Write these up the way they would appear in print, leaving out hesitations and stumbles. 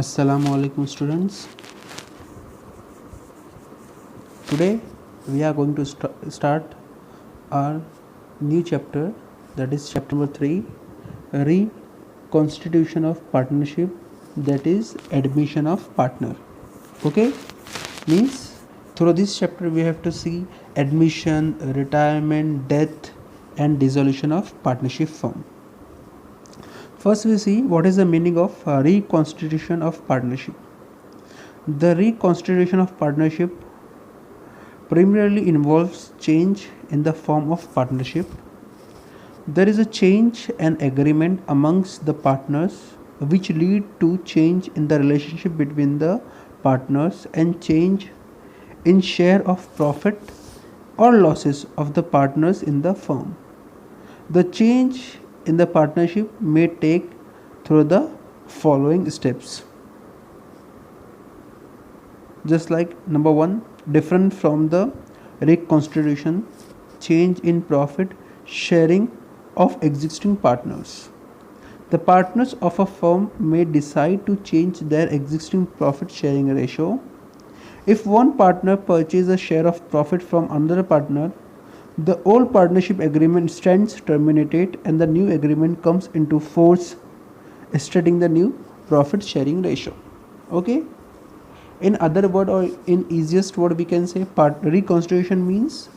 Assalamu alaikum students. Today we are going to start our new chapter, that is chapter number 3, reconstitution of partnership, that is admission of partner. Okay, means through this chapter we have to see admission, retirement, death and dissolution of partnership firm. First we see what is the meaning of reconstitution of partnership. The reconstitution of partnership primarily involves change in the form of partnership. There is a change and agreement amongst the partners which lead to change in the relationship between the partners and change in share of profit or losses of the partners in the firm. The change in the partnership may take through the following steps. Just like number 1, different from the reconstitution, change in profit sharing of existing partners. The partners of a firm may decide to change their existing profit sharing ratio. If one partner purchases a share of profit from another partner, the old partnership agreement stands terminated and the new agreement comes into force, stating the new profit sharing ratio. Okay, in other word or in easiest word we can say reconstitution means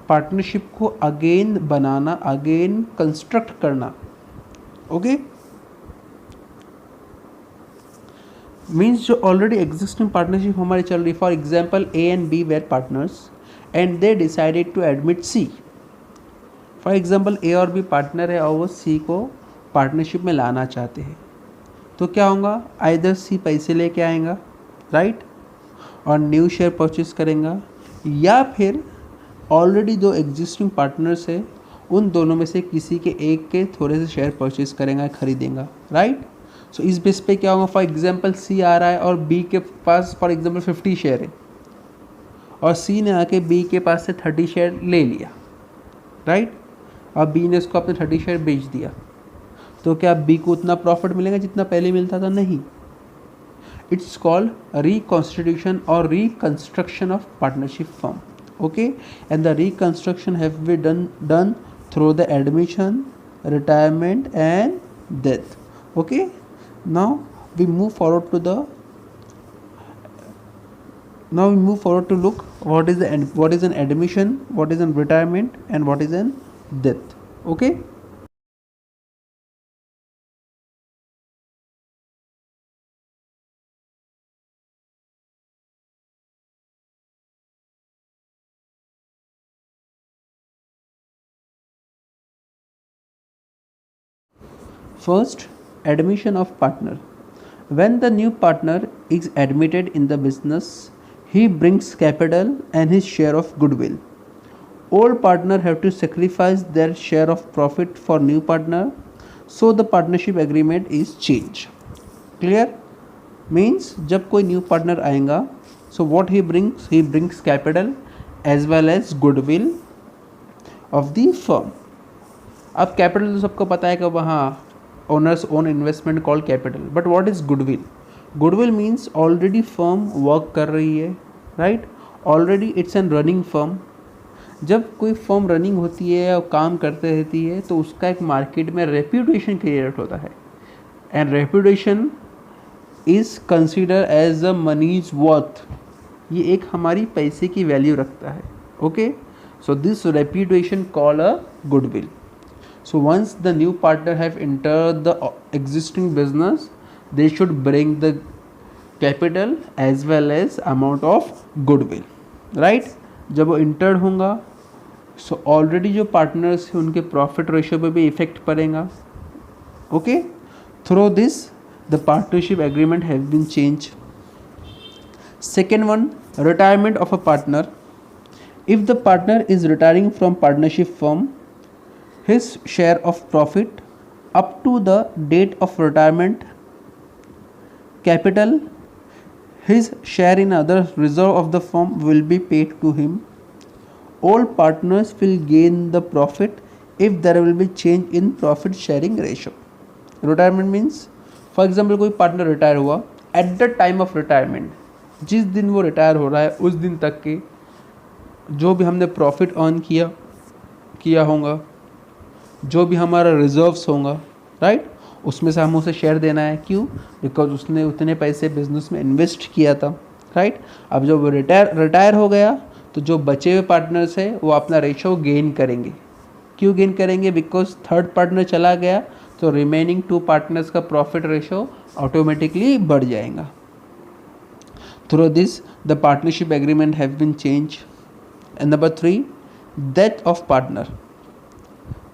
partnership को again बनाना, again construct करना. Okay, means जो already existing partnership हमारी चल रही, for example A and B were partners and they decided to admit C. For example A और B partner है और वो सी को पार्टनरशिप में लाना चाहते हैं, तो क्या होगा, आइदर सी पैसे लेके आएगा, राइट, और न्यू शेयर परचेज करेगा, या फिर ऑलरेडी जो एग्जिस्टिंग पार्टनर्स है उन दोनों में से किसी के एक के थोड़े से शेयर परचेज करेगा, खरीदेगा, राइट. सो इस बेस पे क्या होगा, फॉर एग्जांपल सी आ रहा है और बी के पास फॉर एग्जांपल 50 शेयर है और सी ने आके बी के पास से 30 शेयर ले लिया, राइट, और बी ने उसको अपने 30 शेयर बेच दिया, तो क्या बी को उतना प्रॉफिट मिलेगा जितना पहले मिलता था? नहीं. इट्स कॉल्ड रिकॉन्स्टिट्यूशन और reconstruction of partnership firm. Okay, and the reconstruction have been done through the admission, retirement and death. Okay, now we move forward to look what is an admission, what is an retirement and what is an death. Okay, first, admission of partner. When the new partner is admitted in the business, he brings capital and his share of goodwill. Old partner have to sacrifice their share of profit for new partner, so the partnership agreement is changed. Clear? Means जब कोई new partner आएगा, so what he brings capital as well as goodwill of the firm. अब capital तो सबको पता है कि वहाँ owners own investment called capital, but what is goodwill? Goodwill means already firm work कर रही है, right, already it's an running firm. जब कोई फर्म रनिंग होती है और काम करते रहती है तो उसका एक मार्केट में रेप्यूटेशन क्रिएट होता है, and reputation is consider as a money's worth. ये एक हमारी पैसे की वैल्यू रखता है. Okay, so this reputation call a goodwill. So once the new partner have entered the existing business, they should bring the capital as well as amount of goodwill, right. जब वो entered होगा, so already जो partners हैं उनके profit ratio पे भी effect पड़ेगा. Okay, through this the partnership agreement have been changed. Second one, retirement of a partner. If the partner is retiring from partnership firm, his share of profit up to the date of retirement, capital, his share in other reserve of the firm will be paid to him. All partners will gain the profit if there will be change in profit sharing ratio. Retirement means, for example, कोई partner retire हुआ at the time of retirement, जिस दिन वो retire हो रहा है उस दिन तक के जो भी हमने प्रॉफिट अर्न किया होगा, जो भी हमारा रिजर्व्स होगा, राइट, उसमें से हमें उसे शेयर देना है। क्यों? बिकॉज उसने उतने पैसे बिजनेस में इन्वेस्ट किया था, राइट। अब जब वो रिटायर हो गया तो जो बचे हुए पार्टनर्स है वो अपना रेशो गेन करेंगे। क्यों गेन करेंगे? बिकॉज थर्ड पार्टनर चला गया तो रिमेनिंग 2 पार्टनर्स का प्रॉफिट रेशो ऑटोमेटिकली बढ़ जाएगा। Through this the partnership agreement have been change. And number 3, death of partner.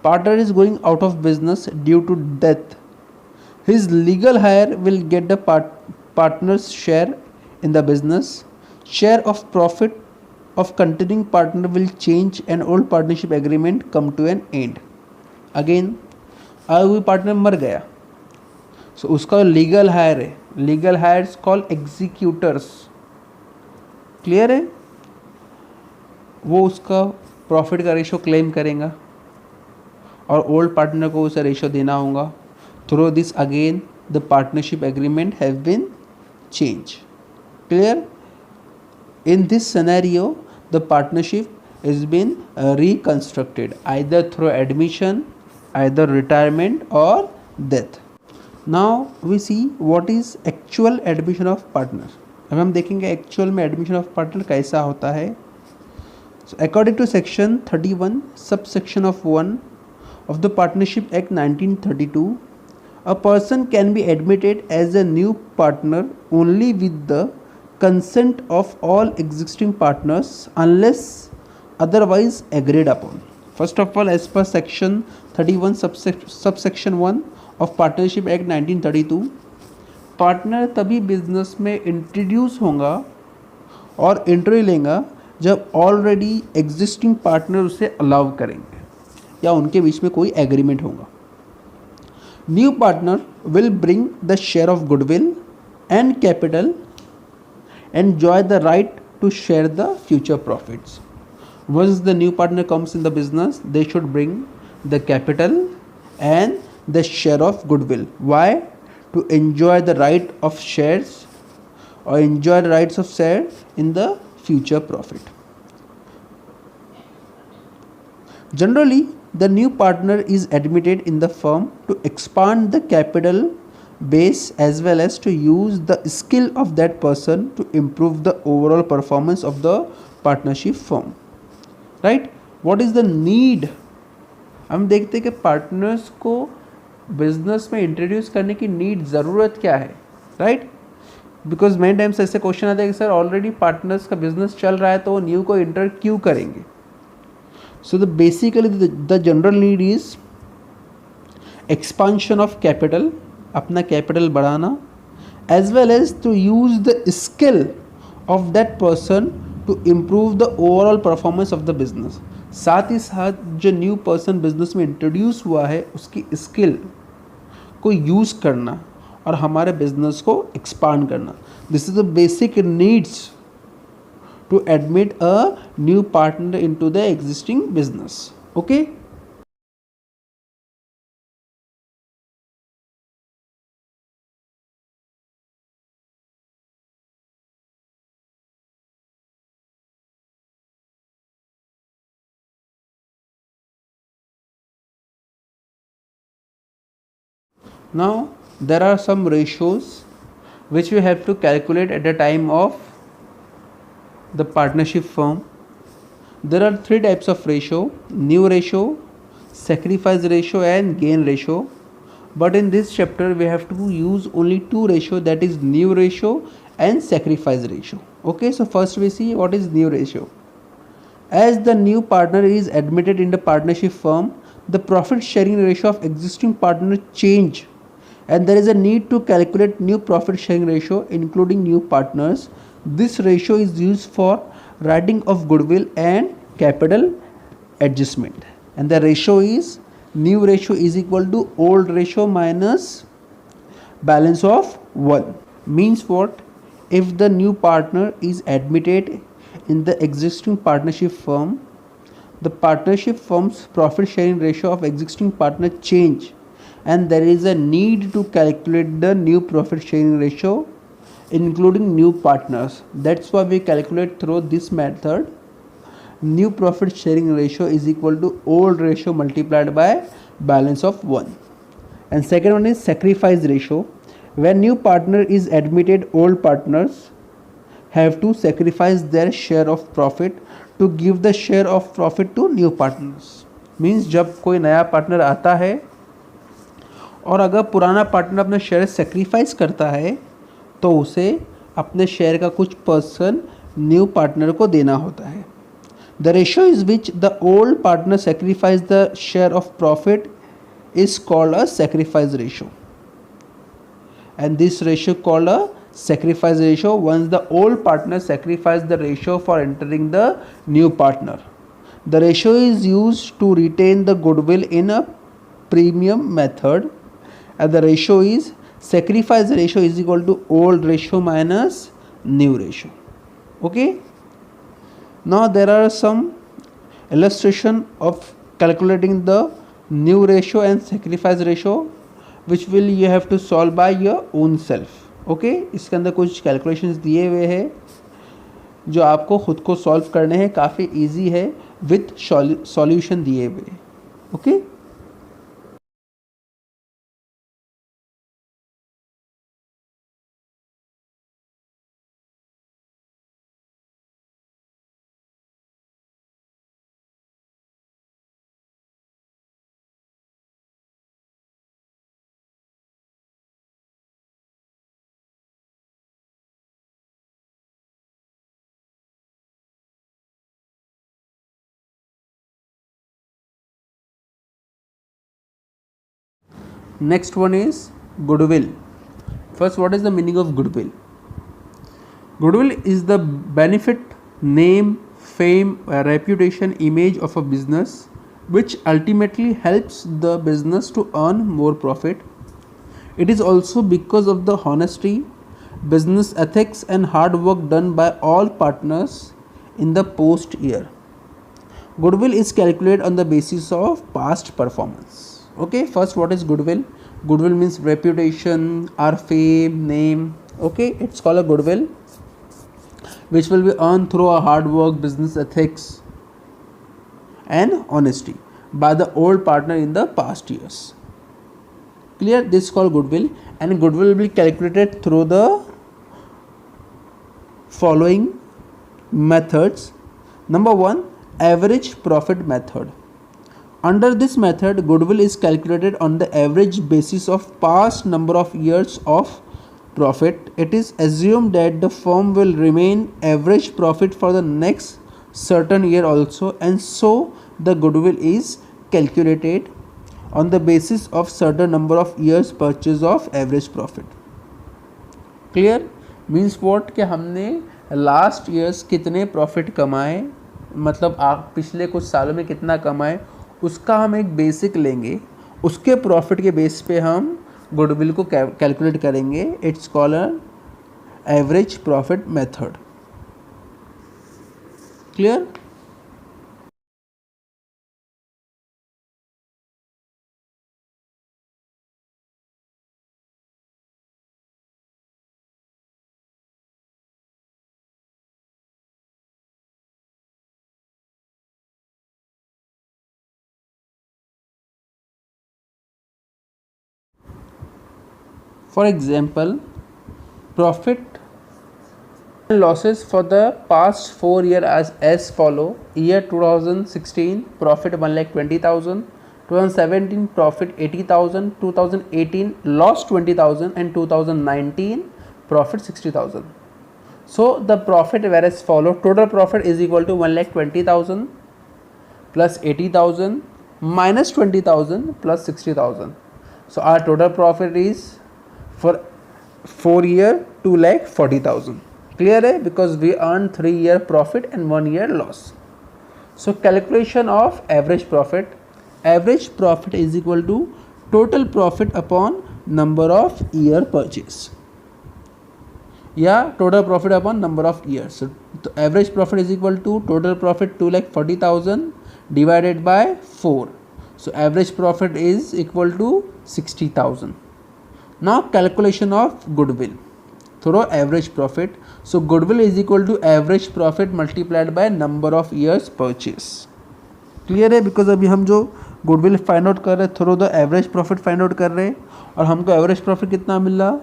Partner is going out of business due to death. His legal heir will get the partner's share in the business. Share of profit of continuing partner will change and old partnership agreement come to an end. Again, कोई partner मर गया, so उसका legal heir है, legal heirs call executors, clear है, वो उसका profit का ratio claim करेगा और ओल्ड पार्टनर को उसे रेशो देना होगा। Through this again the partnership agreement have been change, clear. In this scenario the partnership is been reconstructed either through admission, either retirement or death. Now we see what is actual admission of partner. अब हम देखेंगे actual में admission of partner कैसा होता है। So according to section 31 sub section of 1 of the Partnership Act 1932, a person can be admitted as a new partner only with the consent of all existing partners unless otherwise agreed upon. First of all, as per section 31 subsection 1 of Partnership Act 1932, partner तभी business में introduce होगा और interview लेगा जब already existing partner उसे allow करेंगे या उनके बीच में कोई एग्रीमेंट होगा। New partner will bring the share of goodwill and capital, enjoy the right to share the future profits. Once the new partner comes in the business, they should bring the capital and the share of goodwill. Why? To enjoy the right of shares or enjoy the rights of share in the future profit. Generally, the new partner is admitted in the firm to expand the capital base as well as to use the skill of that person to improve the overall performance of the partnership firm. Right? What is the need? हम देखते हैं कि partners को business में introduce करने की need, ज़रूरत क्या है, राइट? बिकॉज मेनी टाइम्स ऐसे क्वेश्चन आते हैं कि सर ऑलरेडी पार्टनर्स का बिजनेस चल रहा है तो वो न्यू को इंटर क्यों करेंगे। So the basically the general need is expansion of capital, अपना कैपिटल बढ़ाना, as well as to use the skill of that person to improve the overall performance of the business. साथ ही साथ जो new person business में introduce हुआ है उसकी स्किल को यूज़ करना और हमारे बिजनेस को एक्सपांड करना। This is the basic needs to admit a new partner into the existing business. Okay, now there are some ratios which we have to calculate at the time of the partnership firm. There are 3 types of ratio: new ratio, sacrifice ratio and gain ratio. But in this chapter we have to use only 2 ratio, that is new ratio and sacrifice ratio. Okay, so first we see what is new ratio. As the new partner is admitted in the partnership firm, the profit sharing ratio of existing partner change, and there is a need to calculate new profit sharing ratio including new partners. This ratio is used for writing of goodwill and capital adjustment, and the ratio is new ratio is equal to old ratio minus balance of 1. Means what? If the new partner is admitted in the existing partnership firm, the partnership firm's profit sharing ratio of existing partner change, and there is a need to calculate the new profit sharing ratio including new partners. That's why we calculate through this method. New profit sharing ratio is equal to old ratio multiplied by balance of 1. And second one is sacrifice ratio. When new partner is admitted, old partners have to sacrifice their share of profit to give the share of profit to new partners. Means जब कोई नया partner आता है और अगर पुराना partner अपना share sacrifice करता है तो उसे अपने शेयर का कुछ पर्सन न्यू पार्टनर को देना होता है. The ratio is which the old partner sacrifice the share of profit is called a sacrifice ratio, and this ratio called a sacrifice ratio once the old partner sacrifice the ratio for entering the new partner. The ratio is used to retain the goodwill in a premium method, and the ratio is sacrifice ratio is equal to old ratio minus new ratio. Okay, now there are some illustration of calculating the new ratio and sacrifice ratio which will you have to solve by your own self. Okay, इसके अंदर कुछ calculations दिए हुए हैं जो आपको खुद को सॉल्व करने हैं. काफ़ी इजी है विथ सॉल्यूशन दिए हुए. Okay, next one is goodwill. First, what is the meaning of goodwill? Goodwill is the benefit, name, fame, reputation, image of a business which ultimately helps the business to earn more profit. It is also because of the honesty, business ethics and hard work done by all partners in the post year. Goodwill is calculated on the basis of past performance. Okay, first, what is goodwill? Goodwill means reputation or fame, name. Okay, it's called a goodwill which will be earned through a hard work, business ethics and honesty by the old partner in the past years. Clear? This is called goodwill, and goodwill will be calculated through the following methods. Number 1, average profit method. Under this method, goodwill is calculated on the average basis of past number of years of profit. It is assumed that the firm will remain average profit for the next certain year also, and so the goodwill is calculated on the basis of certain number of years purchase of average profit. Clear? Means what कि हमने last years कितने profit कमाए, मतलब आप पिछले कुछ सालों में कितना कमाए, उसका हम एक बेसिक लेंगे, उसके प्रॉफिट के बेस पे हम गुडविल को कैलकुलेट करेंगे. It's called average profit method. Clear? For example, profit and losses for the past 4 years as follow. Year 2016 profit 1,20,000, 2017 profit 80,000, 2018 loss 20,000 and 2019 profit 60,000. So the profit whereas follow. Total profit is equal to 1,20,000 plus 80,000 minus 20,000 plus 60,000. So our total profit is for 4 year 2,40,000. Clear है? Because we earn 3 year profit and 1 year loss. So calculation of average profit. Average profit is equal to total profit upon number of year purchase. Yeah, total profit upon number of years. So average profit is equal to total profit 2,40,000 divided by 4. So average profit is equal to 60,000. Now calculation of goodwill through average profit. So goodwill is equal to average profit multiplied by number of years purchase. Clear है? Because अभी हम जो goodwill find out कर रहे हैं through the average profit find out कर रहे हैं, और हमको एवरेज प्रॉफिट कितना मिल रहा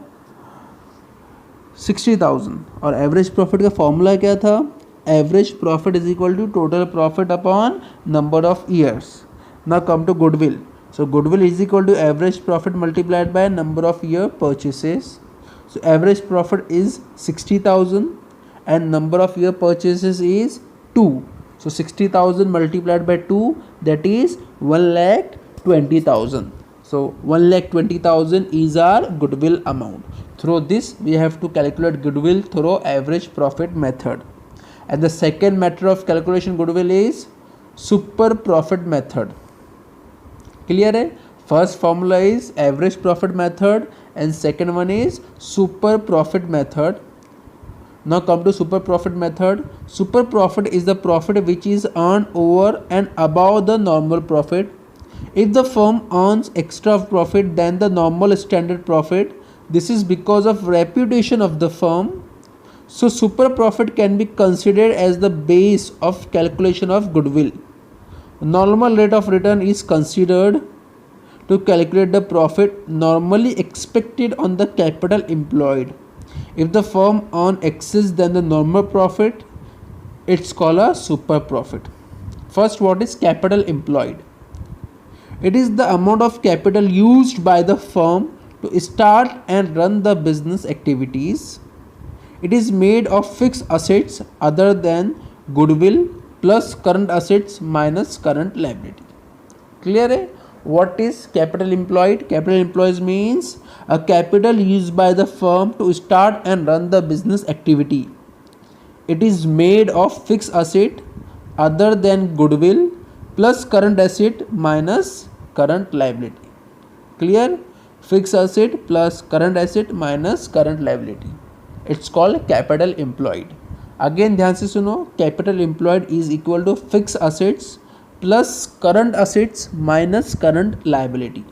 60,000, और एवरेज प्रॉफिट का फॉर्मूला क्या था? Average profit is equal to total profit upon number of years. Now come to goodwill. So goodwill is equal to average profit multiplied by number of year purchases. So average profit is 60,000 and number of year purchases is 2. So 60,000 multiplied by 2, that is 1,20,000. So 1,20,000 is our goodwill amount. Through this we have to calculate goodwill through average profit method. And the second method of calculation goodwill is super profit method. Clear है? First formula is average profit method and second one is super profit method. Now come to super profit method. Super profit is the profit which is earn over and above the normal profit. If the firm earns extra profit then the normal standard profit, this is because of reputation of the firm. So super profit can be considered as the base of calculation of goodwill. Normal rate of return is considered to calculate the profit normally expected on the capital employed. If the firm earn excess than the normal profit, it's called a super profit. First, what is capital employed? It is the amount of capital used by the firm to start and run the business activities. It is made of fixed assets other than goodwill plus current assets minus current liability. Clear है? What is capital employed? Capital employed means a capital used by the firm to start and run the business activity. It is made of fixed asset other than goodwill plus current asset minus current liability. Clear? Fixed asset plus current asset minus current liability. It's called capital employed. Again ध्यान से सुनो, capital employed is equal to fix assets plus current assets minus current liability.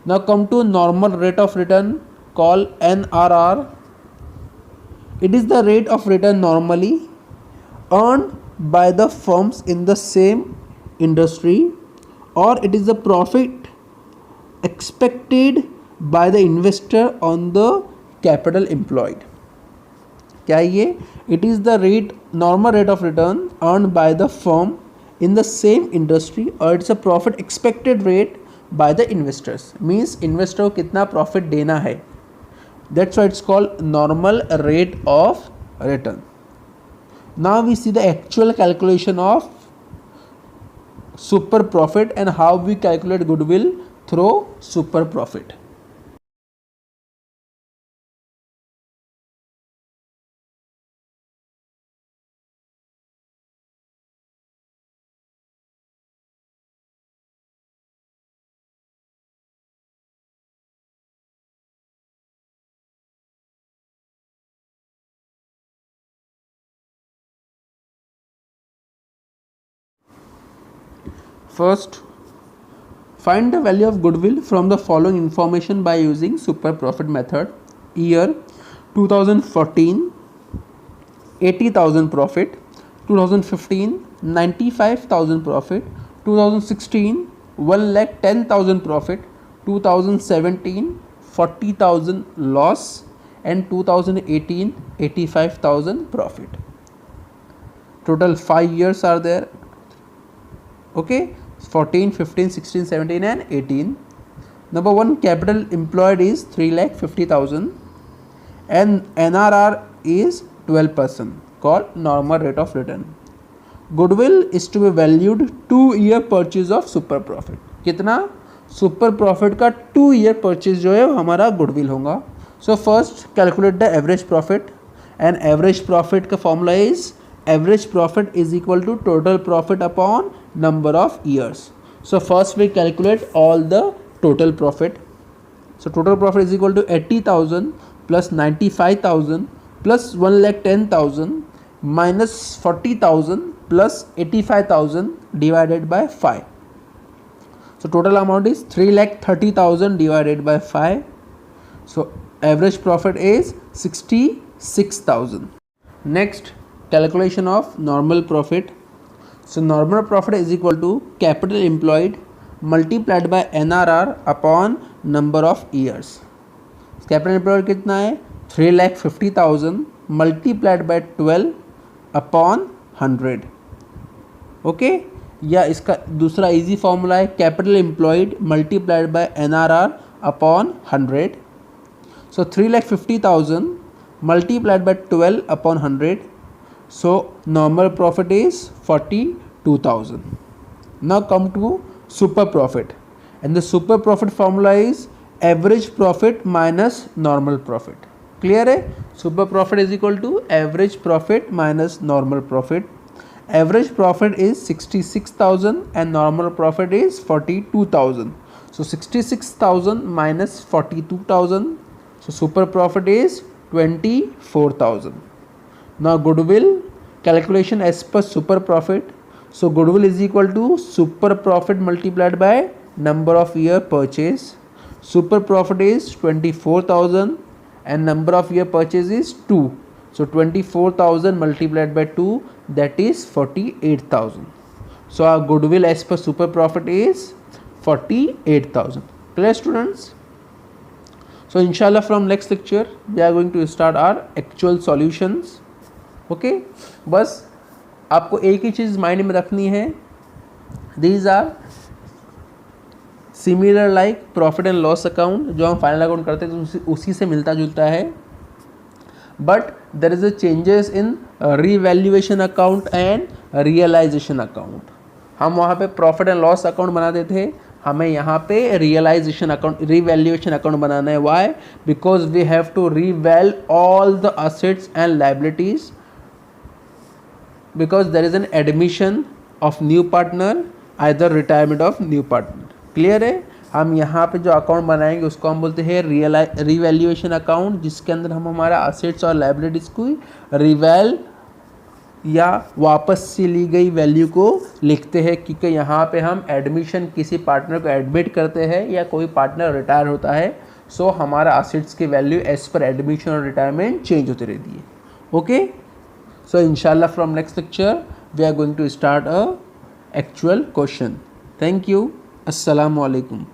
Now come to normal rate of return call NRR. It is the rate of return normally earn by the firms in the same industry, और it is the profit expected by the investor on the capital employed. क्या ये? It is the rate normal rate of return earn by the firm in the same industry, और it's a profit expected rate by the investors. Means investor को कितना profit देना है. That's why it's called normal rate of return. Now we see the actual calculation of super profit and how we calculate goodwill through super profit. First, find the value of goodwill from the following information by using super profit method. Year 2014 80,000 profit, 2015 95,000 profit, 2016 1,10,000 profit, 2017 40,000 loss, and 2018 85,000 profit. Total 5 years are there. Okay, 14, 15, 16, 17 and 18. Number 1, capital employed is 3,50,000 and NRR is 12%, called normal rate of return. Goodwill is to be valued 2-year purchase of super profit. कितना? Super profit का 2-year purchase जो है वो हमारा goodwill होगा. So first calculate the average profit, and average profit का formula is average profit is equal to total profit upon number of years. So first we calculate all the total profit. So total profit is equal to 80,000 plus 95,000 plus 1,10,000 minus 40,000 plus 85,000 divided by 5. So total amount is 3,30,000 divided by 5. So Average profit is 66,000. Next, calculation of normal profit. So normal profit is equal to capital employed multiplied by NRR upon number of years. Capital employed कितना है 3,50,000 multiplied by 12 upon 100. Okay, या इसका दूसरा easy formula है capital employed multiplied by NRR upon 100. So 3,50,000 multiplied by 12 upon 100. So normal profit is 42,000. Now come to super profit, and the super profit formula is average profit minus normal profit. Clear है? Super profit is equal to average profit minus normal profit. Average profit is 66,000 and normal profit is 42,000. So 66,000 minus 42,000. So super profit is 24,000. Now goodwill calculation as per super profit. So goodwill is equal to super profit multiplied by number of year purchase. Super profit is 24,000 and number of year purchase is 2. So 24,000 multiplied by 2, that is 48,000. So our goodwill as per super profit is 48,000. Clear students? So inshallah from next lecture we are going to start our actual solutions. Okay, बस आपको एक ही चीज़ mind में रखनी है, these are similar like profit and loss account जो हम final account करते हैं तो उसी से मिलता जुलता है, but there is a changes in revaluation account and realisation account. हम वहाँ पे प्रॉफिट एंड लॉस अकाउंट बनाते थे, हमें यहाँ पे रियलाइजेशन अकाउंट रिवैल्यूएशन अकाउंट बनाना है. Why? Because we have to revalue all the assets and liabilities because there is an admission of new partner, either retirement of new partner. Clear है? हम यहाँ पे जो अकाउंट बनाएंगे उसको हम बोलते हैं रिवैल्यूएशन अकाउंट, जिसके अंदर हम हमारा असेट्स और लाइबिलिटीज़ को रिवैल या वापस से ली गई वैल्यू को लिखते हैं, क्योंकि यहाँ पे हम एडमिशन किसी पार्टनर को एडमिट करते हैं या कोई पार्टनर रिटायर होता है. सो हमारा असेट्स की वैल्यू एज पर एडमिशन और रिटायरमेंट चेंज होती रहती है. Okay, so inshallah from next lecture we are going to start a actual question. Thank you. Assalamu alaikum.